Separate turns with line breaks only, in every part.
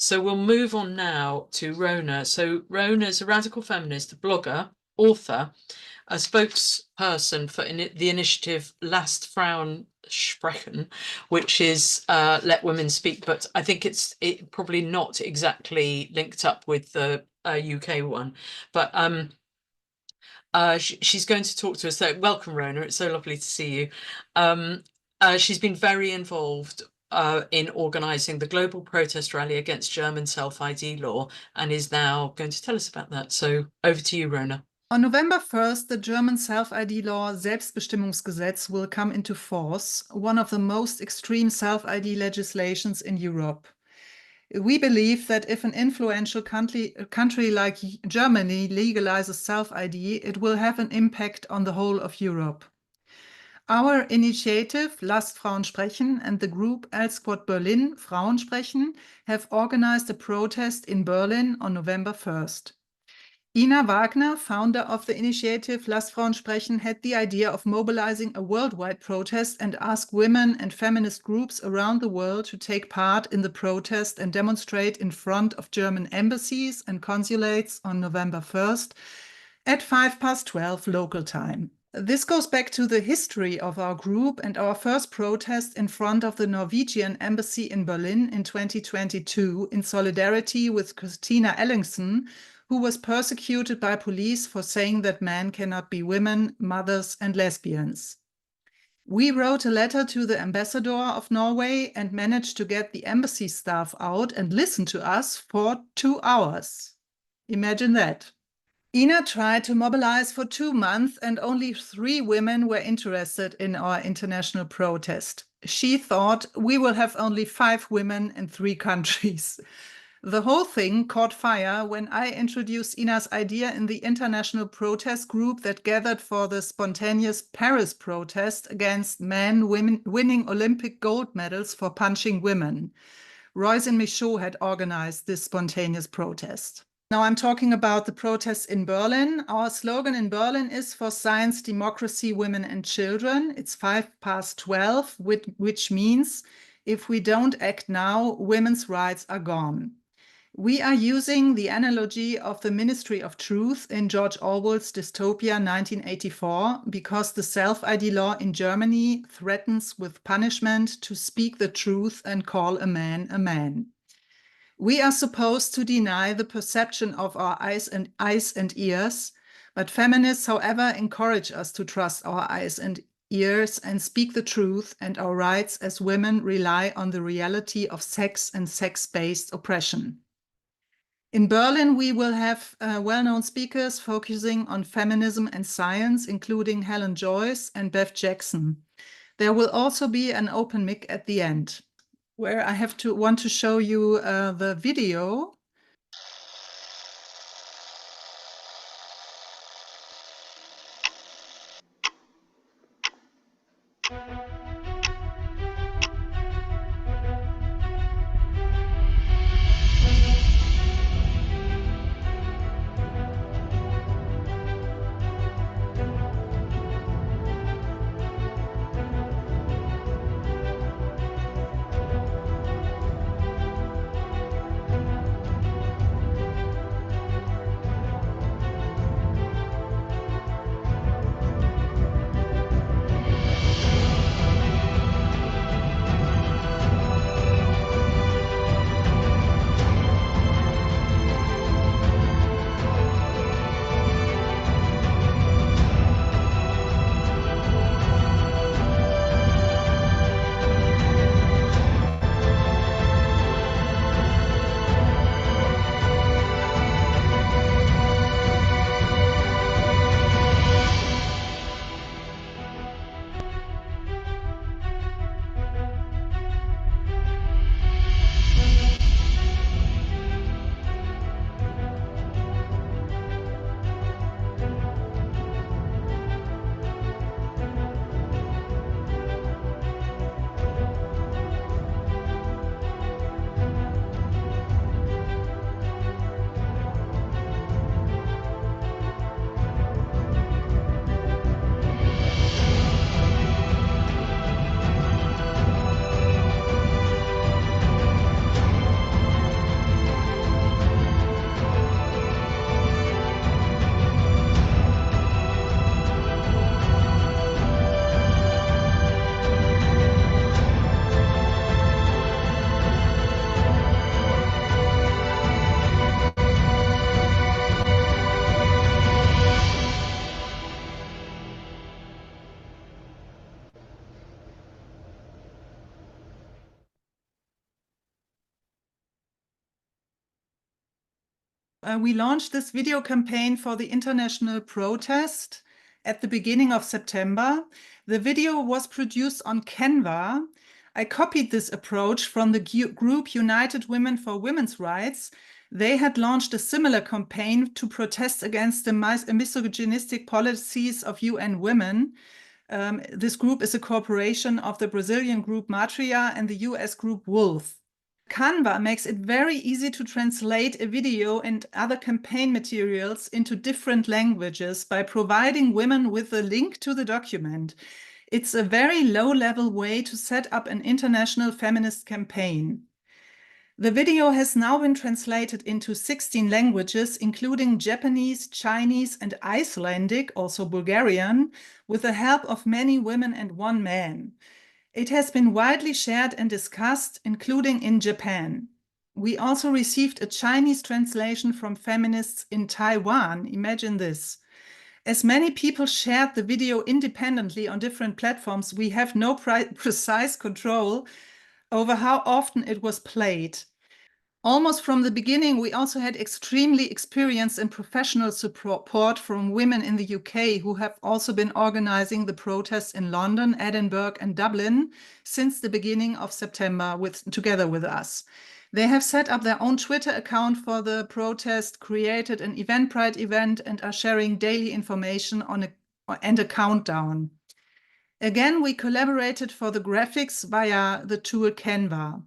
So we'll move on now to Rona. So Rona is a radical feminist, a blogger, author, a spokesperson for the initiative Lasst Frauen Sprechen, which is Let Women Speak, but I think it's probably not exactly linked up with the UK one. But she's going to talk to us. So welcome, Rona. It's so lovely to see you. She's been very involved in organising the global protest rally against German self-ID law and is now going to tell us about that. So over to you, Rona.
On November 1st, the German self-ID law Selbstbestimmungsgesetz will come into force, one of the most extreme self-ID legislations in Europe. We believe that if an influential country like Germany legalizes self-ID, it will have an impact on the whole of Europe. Our initiative, Lasst Frauen Sprechen, and the group L Squad Berlin, Frauen Sprechen, have organized a protest in Berlin on November 1st. Ina Wagner, founder of the initiative Lasst Frauen Sprechen, had the idea of mobilizing a worldwide protest and ask women and feminist groups around the world to take part in the protest and demonstrate in front of German embassies and consulates on November 1st at 12:05 local time. This goes back to the history of our group and our first protest in front of the Norwegian embassy in Berlin in 2022 in solidarity with Christina Ellingsen, who was persecuted by police for saying that men cannot be women, mothers, and lesbians. We wrote a letter to the ambassador of Norway and managed to get the embassy staff out and listen to us for 2 hours. Imagine that. Ina tried to mobilize for 2 months and only 3 women were interested in our international protest. She thought we will have only 5 women in 3 countries. The whole thing caught fire when I introduced Ina's idea in the international protest group that gathered for the spontaneous Paris protest against men winning Olympic gold medals for punching women. Royce and Michaud had organized this spontaneous protest. Now I'm talking about the protests in Berlin. Our slogan in Berlin is for science, democracy, women and children. It's 12:05, which means if we don't act now, women's rights are gone. We are using the analogy of the Ministry of Truth in George Orwell's dystopia 1984 because the self-ID law in Germany threatens with punishment to speak the truth and call a man a man. We are supposed to deny the perception of our eyes and ears, but feminists, however, encourage us to trust our eyes and ears and speak the truth, and our rights as women rely on the reality of sex and sex-based oppression. In Berlin, we will have well-known speakers focusing on feminism and science, including Helen Joyce and Bev Jackson. There will also be an open mic at the end, where I want to show you the video. We launched this video campaign for the international protest at the beginning of September. The video was produced on Canva. I copied this approach from the group United Women for Women's Rights. They had launched a similar campaign to protest against the misogynistic policies of UN Women. This group is a cooperation of the Brazilian group Matria and the US group Wolf. Canva makes it very easy to translate a video and other campaign materials into different languages by providing women with a link to the document. It's a very low-level way to set up an international feminist campaign. The video has now been translated into 16 languages, including Japanese, Chinese, and Icelandic, also Bulgarian, with the help of many women and one man. It has been widely shared and discussed, including in Japan. We also received a Chinese translation from feminists in Taiwan. Imagine this. As many people shared the video independently on different platforms, we have no precise control over how often it was played. Almost from the beginning, we also had extremely experienced and professional support from women in the UK who have also been organizing the protests in London, Edinburgh, and Dublin since the beginning of September together with us. They have set up their own Twitter account for the protest, created an Eventbrite event, and are sharing daily information and a countdown. Again, we collaborated for the graphics via the tool Canva.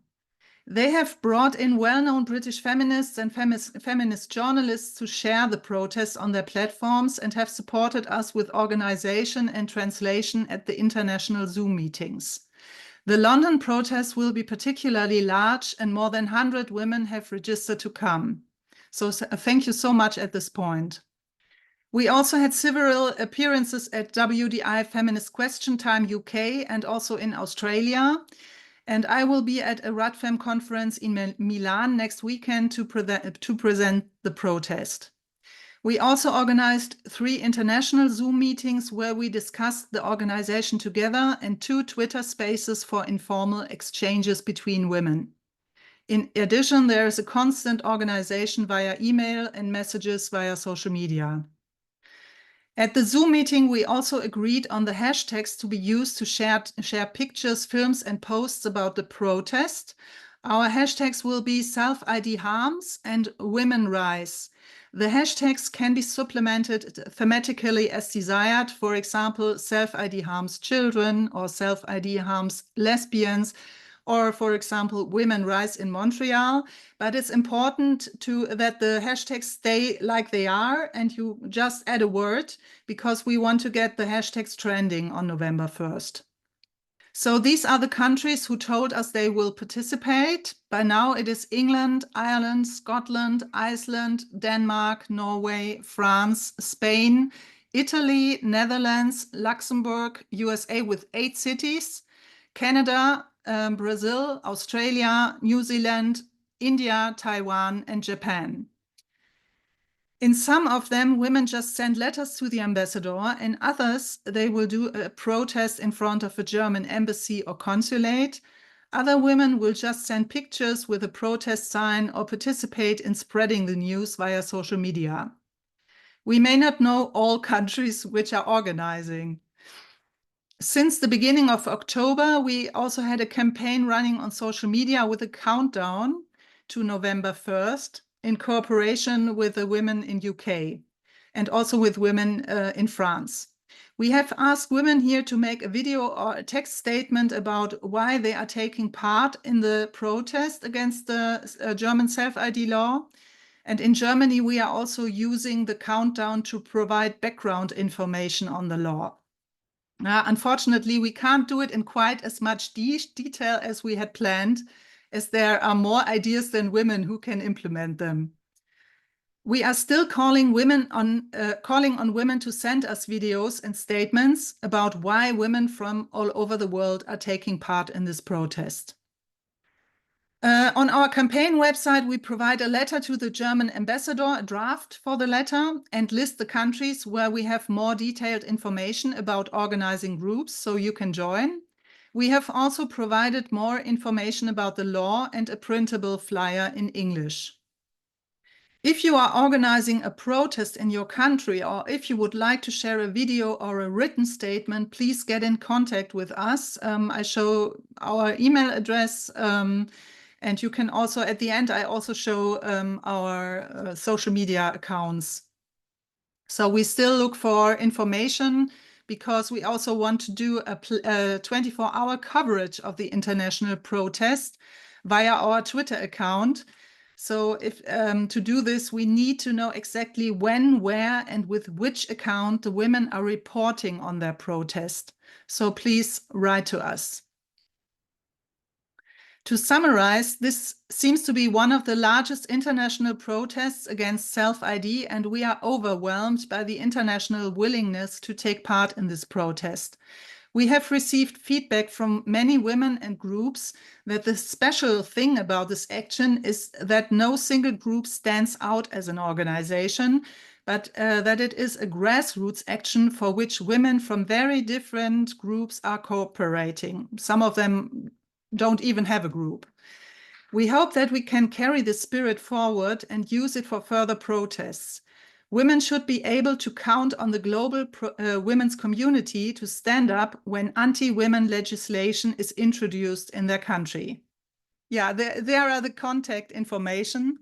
They have brought in well-known British feminists and feminist journalists to share the protests on their platforms and have supported us with organization and translation at the international Zoom meetings. The London protests will be particularly large, and more than 100 women have registered to come. So thank you so much at this point. We also had several appearances at WDI Feminist Question Time UK and also in Australia. And I will be at a RADFEM conference in Milan next weekend to present the protest. We also organized 3 international Zoom meetings where we discussed the organization together and 2 Twitter spaces for informal exchanges between women. In addition, there is a constant organization via email and messages via social media. At the Zoom meeting, we also agreed on the hashtags to be used to share pictures, films, and posts about the protest. Our hashtags will be self-ID harms and women rise. The hashtags can be supplemented thematically as desired. For example, self-ID harms children or self-ID harms lesbians, or for example, women rise in Montreal. But it's important that the hashtags stay like they are and you just add a word because we want to get the hashtags trending on November 1st. So these are the countries who told us they will participate. By now it is England, Ireland, Scotland, Iceland, Denmark, Norway, France, Spain, Italy, Netherlands, Luxembourg, USA with 8 cities, Canada, Brazil, Australia, New Zealand, India, Taiwan, and Japan. In some of them, women just send letters to the ambassador, and others, they will do a protest in front of a German embassy or consulate. Other women will just send pictures with a protest sign or participate in spreading the news via social media. We may not know all countries which are organizing. Since the beginning of October, we also had a campaign running on social media with a countdown to November 1st in cooperation with the women in UK and also with women in France. We have asked women here to make a video or a text statement about why they are taking part in the protest against the German self-ID law. And in Germany, we are also using the countdown to provide background information on the law. Unfortunately, we can't do it in quite as much detail as we had planned, as there are more ideas than women who can implement them. We are still calling on women to send us videos and statements about why women from all over the world are taking part in this protest. On our campaign website, we provide a letter to the German ambassador, a draft for the letter, and list the countries where we have more detailed information about organizing groups, so you can join. We have also provided more information about the law and a printable flyer in English. If you are organizing a protest in your country, or if you would like to share a video or a written statement, please get in contact with us. I show our email address, and you can also, at the end, I also show our social media accounts. So we still look for information because we also want to do a 24-hour coverage of the international protest via our Twitter account. So if to do this, we need to know exactly when, where, and with which account the women are reporting on their protest. So please write to us. To summarize, this seems to be one of the largest international protests against self-ID, and we are overwhelmed by the international willingness to take part in this protest. We have received feedback from many women and groups that the special thing about this action is that no single group stands out as an organization, but that it is a grassroots action for which women from very different groups are cooperating. Some of them don't even have a group. We hope that we can carry this spirit forward and use it for further protests. Women should be able to count on the global women's community to stand up when anti-women legislation is introduced in their country. Yeah, there are the contact information.